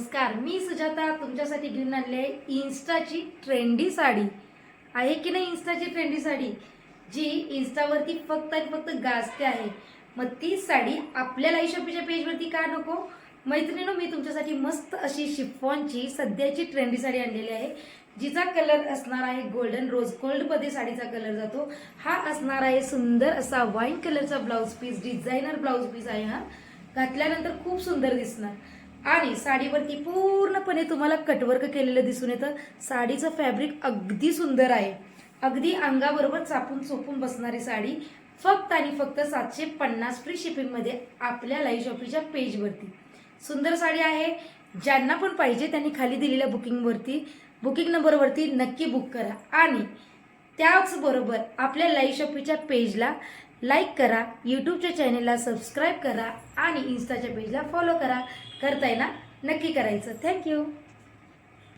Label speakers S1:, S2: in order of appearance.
S1: नमस्कार, मी सुजाता तुमच्यासाठी घेऊन आले आहे इन्स्टाची ट्रेंडी साडी आहे की नाही। इन्स्टाची ट्रेंडी साडी जी इन्स्टावरती फक्त आणि फक्त गाजते आहे। मग ती साडी आपल्या लाईव्ह शॉपीच्या पेजवरती का नको मैत्रिणींनो, मी तुमच्यासाठी मस्त अशी शिफॉनची सध्याची ट्रेंडी साडी आणलेली आहे, जिचा कलर असणार आहे गोल्डन रोज गोल्ड मध्ये साडीचा कलर जातो। हा असणार आहे सुंदर असा वाईन कलरचा blouse piece, designer blouse piece आहे। हा घातल्यानंतर खूप सुंदर दिसणार आणि साडीवरती पूर्णपणे तुम्हाला कटवर्क केलेलं दिसून येतं। साडीचं फॅब्रिक अगदी सुंदर आहे, अगदी अंगाबरोबर चापून चोपून बसणारी साडी फक्त आणि फक्त 750 फ्री शिपिंग मध्ये आपल्या लाईव्ह शॉपीच्या पेजवरती। सुंदर साडी आहे, ज्यांना पण पाहिजे त्यांनी खाली दिलेल्या बुकिंग नंबरवरती नक्की बुक करा आणि त्याचबरोबर आपल्या लाईव्ह शॉपीच्या पेजला लाईक करा, यूट्यूबच्या चॅनेलला सबस्क्राईब करा आणि इन्स्टाच्या पेजला फॉलो करा। करताय ना? नक्की करायचं। थँक्यू।